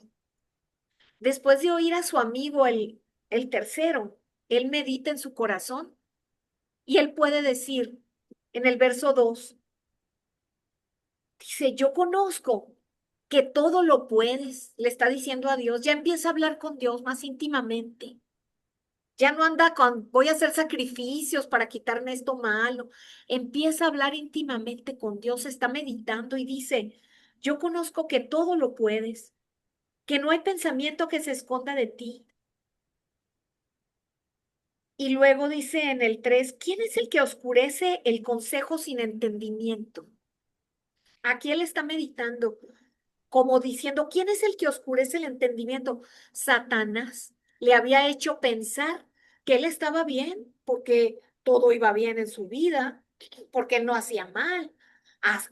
Después de oír a su amigo, el tercero, él medita en su corazón y él puede decir en el verso 2, dice, yo conozco que todo lo puedes, le está diciendo a Dios, ya empieza a hablar con Dios más íntimamente. Ya no anda con, voy a hacer sacrificios para quitarme esto malo. Empieza a hablar íntimamente con Dios, está meditando y dice, yo conozco que todo lo puedes, que no hay pensamiento que se esconda de ti. Y luego dice en el 3, ¿quién es el que oscurece el consejo sin entendimiento? Aquí él está meditando, como diciendo, ¿quién es el que oscurece el entendimiento? Satanás le había hecho pensar que él estaba bien, porque todo iba bien en su vida, porque él no hacía mal.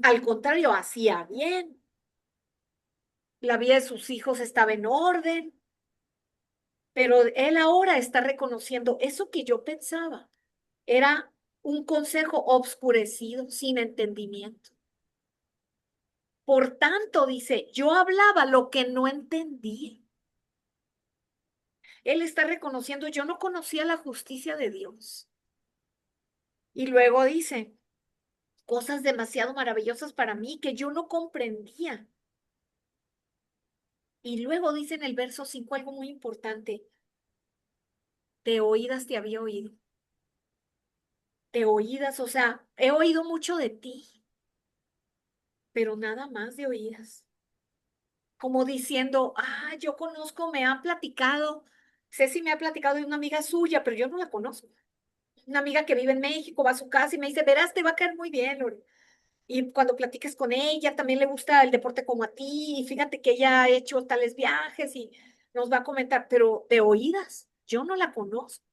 Al contrario, hacía bien. La vida de sus hijos estaba en orden, pero él ahora está reconociendo eso que yo pensaba. Era un consejo obscurecido, sin entendimiento. Por tanto, dice, yo hablaba lo que no entendía. Él está reconociendo, yo no conocía la justicia de Dios. Y luego dice, cosas demasiado maravillosas para mí que yo no comprendía. Y luego dice en el verso 5 algo muy importante, de oídas te había oído. De oídas, o sea, he oído mucho de ti, pero nada más de oídas. Como diciendo, yo conozco, me han platicado, Ceci me ha platicado de una amiga suya, pero yo no la conozco. Una amiga que vive en México, va a su casa y me dice, verás, te va a caer muy bien, Lore. Y cuando platiques con ella, también le gusta el deporte como a ti, y fíjate que ella ha hecho tales viajes y nos va a comentar, pero de oídas, yo no la conozco.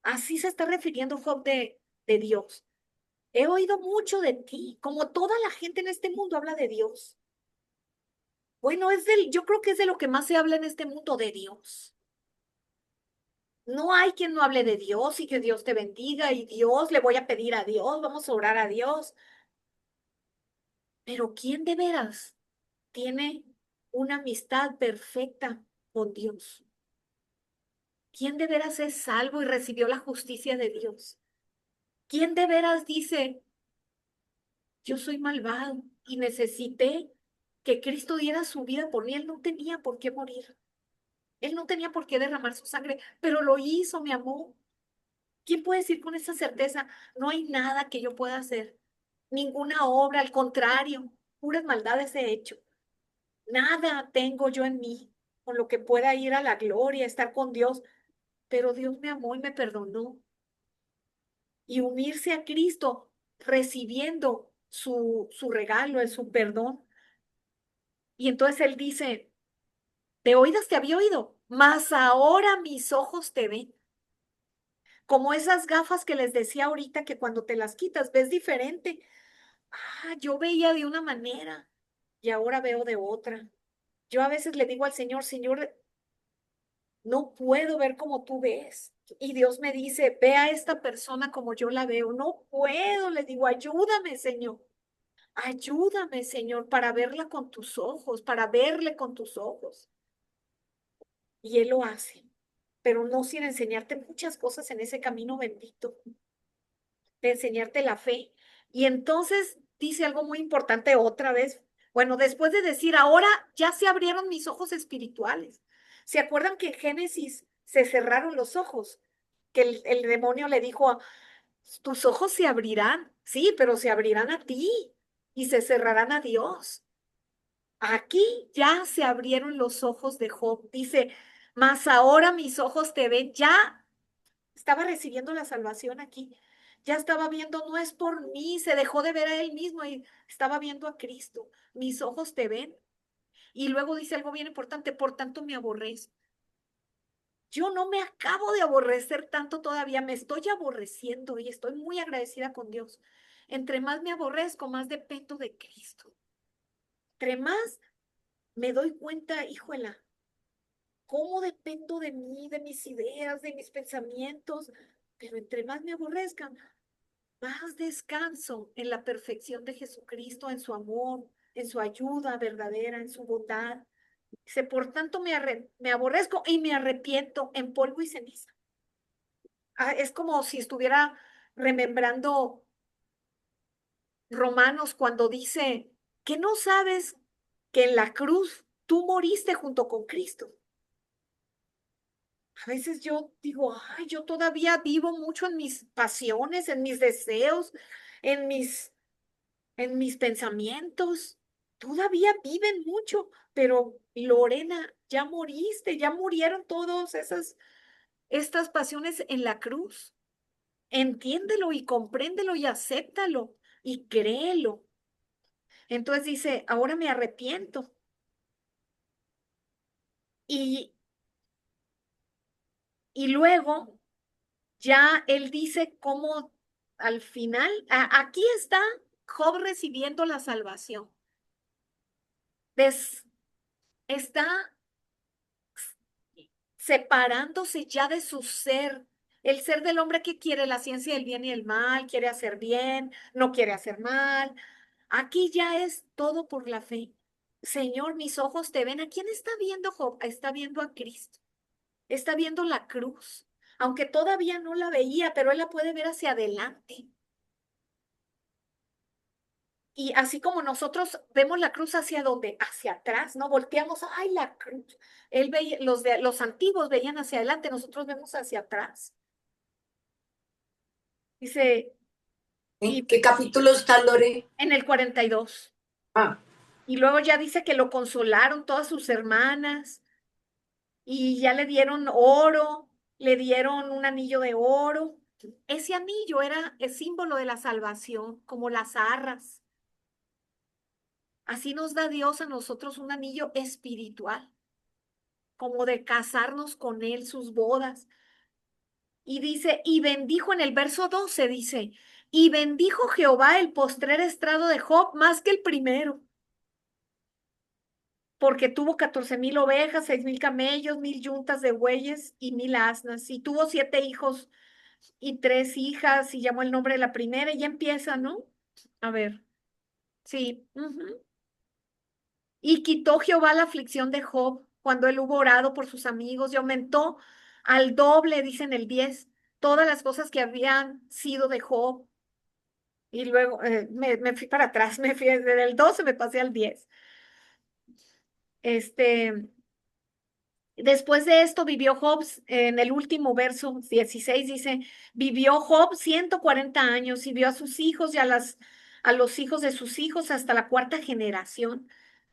Así se está refiriendo Job de Dios. He oído mucho de ti, como toda la gente en este mundo habla de Dios. Bueno, yo creo que es de lo que más se habla en este mundo, de Dios. No hay quien no hable de Dios y que Dios te bendiga y Dios, le voy a pedir a Dios, vamos a orar a Dios. Pero ¿quién de veras tiene una amistad perfecta con Dios? ¿Quién de veras es salvo y recibió la justicia de Dios? ¿Quién de veras dice, yo soy malvado y necesité que Cristo diera su vida por mí? Él no tenía por qué morir. Él no tenía por qué derramar su sangre, pero lo hizo, me amó. ¿Quién puede decir con esa certeza, no hay nada que yo pueda hacer? Ninguna obra, al contrario, puras maldades he hecho. Nada tengo yo en mí con lo que pueda ir a la gloria, estar con Dios, pero Dios me amó y me perdonó. Y unirse a Cristo recibiendo su regalo, su perdón. Y entonces Él dice, de oídas te había oído, mas ahora mis ojos te ven. Como esas gafas que les decía ahorita que cuando te las quitas ves diferente. Yo veía de una manera y ahora veo de otra. Yo a veces le digo al Señor, Señor, no puedo ver como tú ves. Y Dios me dice, ve a esta persona como yo la veo. No puedo, le digo, ayúdame, Señor. Ayúdame, Señor, para verla con tus ojos, para verle con tus ojos. Y Él lo hace, pero no sin enseñarte muchas cosas en ese camino bendito, de enseñarte la fe. Y entonces dice algo muy importante otra vez. Bueno, después de decir, ahora ya se abrieron mis ojos espirituales. ¿Se acuerdan que en Génesis se cerraron los ojos? Que el demonio le dijo, tus ojos se abrirán, sí, pero se abrirán a ti y se cerrarán a Dios. Aquí ya se abrieron los ojos de Job. Dice, mas ahora mis ojos te ven. Ya estaba recibiendo la salvación aquí. Ya estaba viendo, no es por mí, se dejó de ver a él mismo y estaba viendo a Cristo. Mis ojos te ven. Y luego dice algo bien importante, por tanto me aborrezco. Yo no me acabo de aborrecer tanto todavía, me estoy aborreciendo y estoy muy agradecida con Dios. Entre más me aborrezco, más dependo de Cristo. Entre más me doy cuenta, híjola, cómo dependo de mí, de mis ideas, de mis pensamientos, pero entre más me aborrezcan, más descanso en la perfección de Jesucristo, en su amor, en su ayuda verdadera, en su bondad. Dice, por tanto me aborrezco y me arrepiento en polvo y ceniza. Es como si estuviera remembrando Romanos cuando dice que no sabes que en la cruz tú moriste junto con Cristo. A veces yo digo, ay, yo todavía vivo mucho en mis pasiones, en mis deseos, en mis pensamientos. Todavía viven mucho, pero Lorena, ya moriste, ya murieron todas estas pasiones en la cruz. Entiéndelo y compréndelo y acéptalo y créelo. Entonces dice, ahora me arrepiento. Y, y luego ya él dice cómo al final, aquí está Job recibiendo la salvación. Está separándose ya de su ser. El ser del hombre que quiere la ciencia del bien y el mal, quiere hacer bien, no quiere hacer mal. Aquí ya es todo por la fe. Señor, mis ojos te ven. ¿A quién está viendo Job? Está viendo a Cristo. Está viendo la cruz. Aunque todavía no la veía, pero él la puede ver hacia adelante. Y así como nosotros vemos la cruz hacia dónde, hacia atrás, ¿no? Volteamos, ay, la cruz. Él veía, los antiguos veían hacia adelante, nosotros vemos hacia atrás. Dice, ¿En y qué capítulo está, Lore? en el 42. Ah, Y luego ya dice que lo consolaron todas sus hermanas y ya le dieron oro, le dieron un anillo de oro. Ese anillo era el símbolo de la salvación, como las arras. Así nos da Dios a nosotros un anillo espiritual, como de casarnos con Él, sus bodas. Y dice, y bendijo en el verso 12, dice, y bendijo Jehová el postrer estrado de Job más que el primero, porque tuvo 14,000 ovejas, 6,000 camellos, 1,000 yuntas de bueyes y 1,000 asnas, y tuvo 7 hijos y 3 hijas, y llamó el nombre de la primera, y ya empieza, ¿no? A ver, sí. Y quitó Jehová la aflicción de Job cuando él hubo orado por sus amigos y aumentó al doble, dicen el 10 todas las cosas que habían sido de Job. Y luego me fui para atrás, me fui desde el 12, me pasé al 10. Este, Después de esto vivió Job, en el último verso 16 dice, vivió Job 140 años y vio a sus hijos y a los hijos de sus hijos hasta la cuarta generación.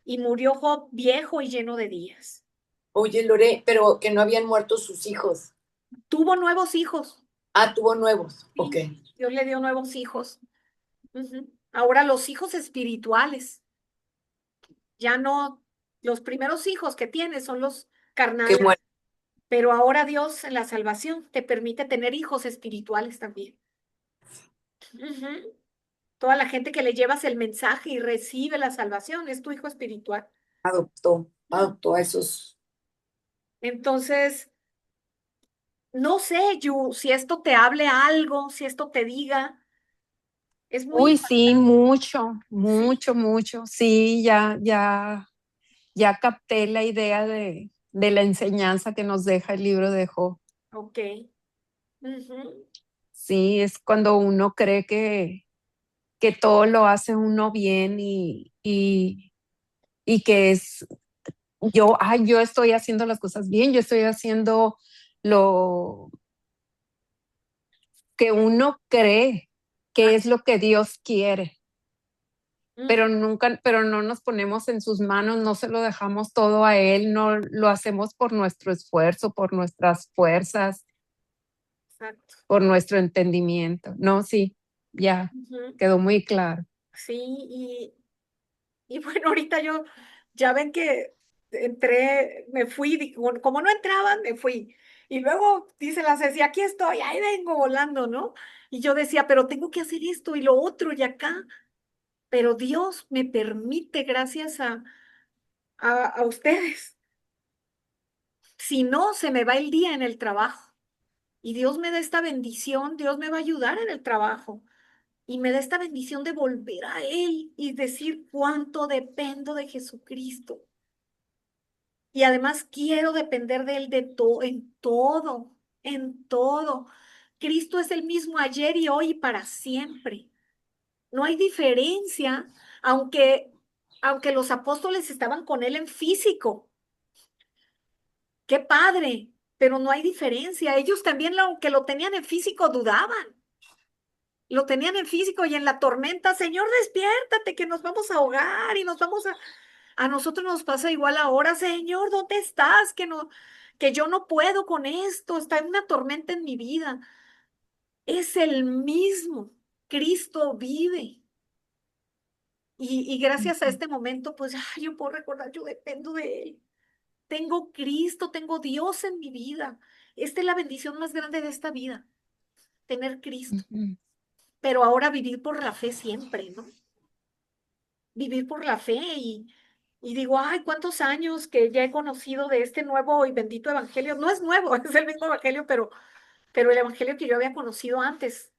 Y murió Job viejo y lleno de días. oye, Lore, pero que no habían muerto sus hijos. Tuvo nuevos hijos. Ah, tuvo nuevos. Ok. Sí, Dios le dio nuevos hijos. Ahora los hijos espirituales, ya no, los primeros hijos que tienes son los Qué carnales, muerto. pero ahora Dios en la salvación te permite tener hijos espirituales también. Ujú. Toda la gente que le llevas el mensaje y recibe la salvación es tu hijo espiritual. Adoptó a esos. Entonces, no sé, Yu, si esto te hable algo, si esto te diga, es muy Uy, sí, mucho, sí, mucho, mucho. Sí, ya capté la idea de la enseñanza que nos deja el libro de Job. ok. Ujú. Sí, es cuando uno cree que todo lo hace uno bien y que es yo estoy haciendo las cosas bien, yo estoy haciendo lo que uno cree que es lo que Dios quiere, pero Ujú. nunca, pero no nos ponemos en sus manos, no se lo dejamos todo a Él, no lo hacemos por nuestro esfuerzo, por nuestras fuerzas, Exacto. por nuestro entendimiento. No, sí, ya Ujú. quedó muy claro. Sí, y bueno, ahorita ya ven que entré, me fui, como no entraba, me fui. Y luego dice la Ceci, aquí estoy, ahí vengo volando, ¿no? Y yo decía, pero tengo que hacer esto y lo otro y acá. Pero Dios me permite, gracias a ustedes. Si no, se me va el día en el trabajo. Y Dios me da esta bendición, Dios me va a ayudar en el trabajo. Y me da esta bendición de volver a Él y decir cuánto dependo de Jesucristo. Y además quiero depender de Él de todo, en todo, en todo. Cristo es el mismo ayer y hoy y para siempre. No hay diferencia, aunque, aunque los apóstoles estaban con Él en físico. Qué padre, pero no hay diferencia. Ellos también, aunque lo tenían en físico, dudaban. Lo tenían en físico y en la tormenta, Señor, despiértate, que nos vamos a ahogar y nos vamos a... A nosotros nos pasa igual ahora, Señor, ¿dónde estás? Que no, que yo no puedo con esto, está en una tormenta en mi vida. Es el mismo. Cristo vive. Y gracias a este momento, pues yo puedo recordar, yo dependo de Él. Tengo Cristo, tengo Dios en mi vida. Esta es la bendición más grande de esta vida, tener Cristo. Ujú. Pero ahora vivir por la fe siempre, ¿no? Vivir por la fe y digo, ay, cuántos años que ya he conocido de este nuevo y bendito evangelio. No es nuevo, es el mismo evangelio, pero el evangelio que yo había conocido antes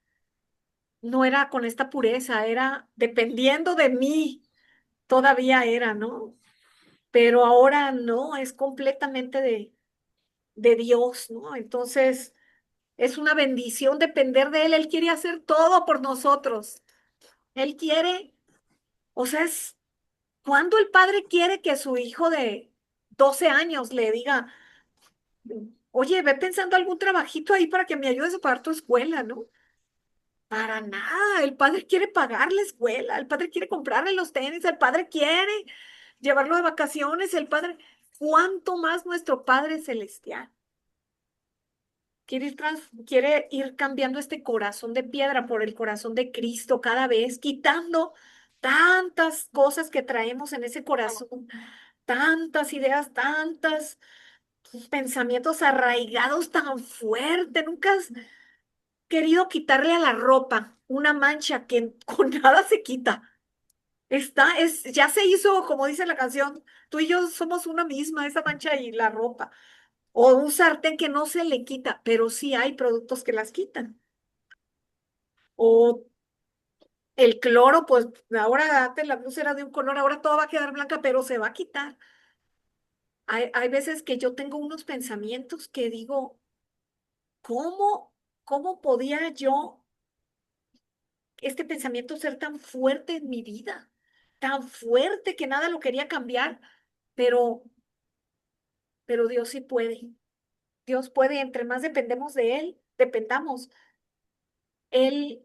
no era con esta pureza, era dependiendo de mí, todavía era, ¿no? Pero ahora no, es completamente de Dios, ¿no? Entonces, es una bendición depender de Él. Él quiere hacer todo por nosotros. Él quiere, o sea, es cuando el padre quiere que su hijo de 12 años le diga, oye, ve pensando algún trabajito ahí para que me ayudes a pagar tu escuela, ¿no? Para nada, el padre quiere pagar la escuela, el padre quiere comprarle los tenis, el padre quiere llevarlo de vacaciones, el padre, ¿cuánto más nuestro Padre Celestial? Quiere ir cambiando este corazón de piedra por el corazón de Cristo cada vez, quitando tantas cosas que traemos en ese corazón, tantas ideas, tantos pensamientos arraigados tan fuerte. Nunca has querido quitarle a la ropa una mancha que con nada se quita. Ya se hizo, como dice la canción, tú y yo somos una misma, esa mancha y la ropa. O un sartén que no se le quita, pero sí hay productos que las quitan. O el cloro, pues ahora antes la blusa era de un color, ahora todo va a quedar blanca, pero se va a quitar. Hay veces que yo tengo unos pensamientos que digo, ¿cómo, cómo podía yo, este pensamiento ser tan fuerte en mi vida? Tan fuerte que nada lo quería cambiar, pero, pero Dios sí puede. Dios puede, entre más dependemos de Él, dependamos. Él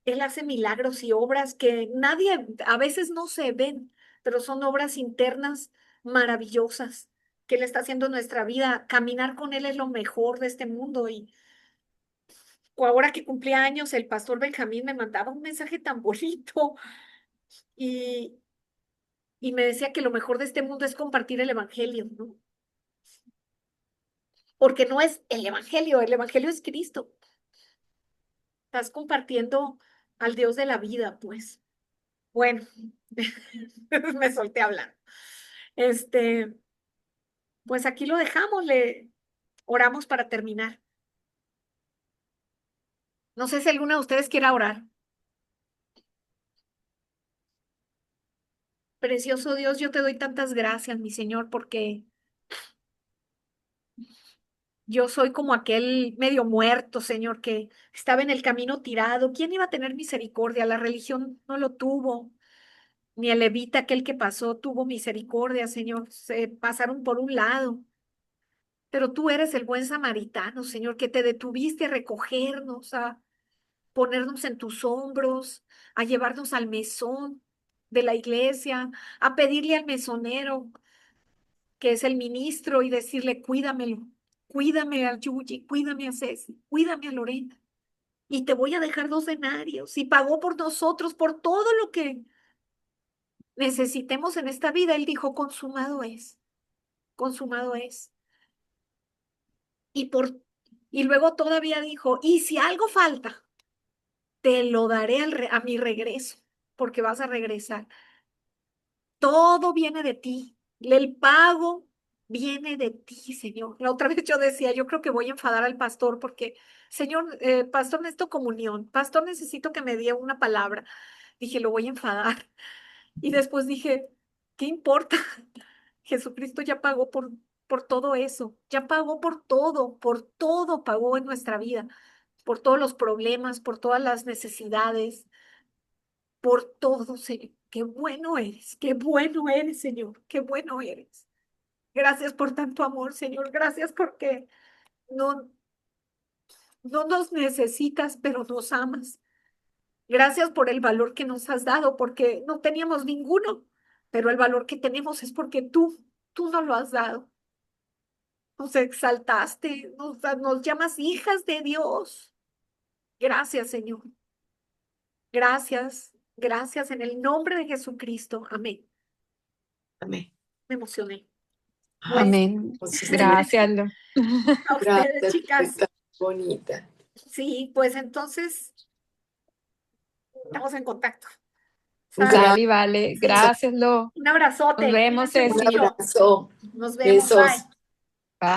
Él hace milagros y obras que nadie, a veces no se ven, pero son obras internas maravillosas que Él está haciendo en nuestra vida. Caminar con Él es lo mejor de este mundo. Y ahora que cumplía años, el pastor Benjamín me mandaba un mensaje tan bonito y, y me decía que lo mejor de este mundo es compartir el Evangelio, ¿no? Porque no es el Evangelio es Cristo. Estás compartiendo al Dios de la vida, pues. Bueno, me solté hablando. Este, pues aquí lo dejamos, le oramos para terminar. No sé si alguna de ustedes quiera orar. Precioso Dios, yo te doy tantas gracias, mi Señor, porque yo soy como aquel medio muerto, Señor, que estaba en el camino tirado. ¿Quién iba a tener misericordia? La religión no lo tuvo, ni el levita, aquel que pasó, tuvo misericordia, Señor. Se pasaron por un lado. Pero tú eres el buen samaritano, Señor, que te detuviste a recogernos, a ponernos en tus hombros, a llevarnos al mesón de la iglesia, a pedirle al mesonero, que es el ministro, y decirle, cuídamelo, cuídame a Yuyi, cuídame a Ceci, cuídame a Lorena, y te voy a dejar 2 denarios. Y pagó por nosotros, por todo lo que necesitemos en esta vida. Él dijo, consumado es, consumado es. Y luego todavía dijo, y si algo falta, te lo daré a mi regreso, porque vas a regresar. Todo viene de ti. El pago viene de ti, Señor. La otra vez yo decía, yo creo que voy a enfadar al pastor porque, Señor, pastor, necesito comunión. Pastor, necesito que me dé una palabra. Dije, lo voy a enfadar. Y después dije, ¿qué importa? Jesucristo ya pagó por todo eso. Ya pagó por todo pagó en nuestra vida, por todos los problemas, por todas las necesidades, por todo, Señor. Qué bueno eres, Señor, qué bueno eres. Gracias por tanto amor, Señor. Gracias porque no, no nos necesitas, pero nos amas. Gracias por el valor que nos has dado, porque no teníamos ninguno, pero el valor que tenemos es porque tú nos lo has dado. Nos exaltaste, nos llamas hijas de Dios. Gracias, Señor. Gracias, gracias en el nombre de Jesucristo. Amén. Amén. Me emocioné. Ay, Pues Amén. pues, Gracias, Lu. a ustedes, gracias, chicas. está bonita. Sí, pues entonces estamos en contacto. Gracias. ¿Sale? Sale y vale. Sí. Gracias, Lu. Un Nos abrazote. vemos, Cuídense Un Ceci. mucho. abrazo. Nos vemos. Besos. Bye. Bye.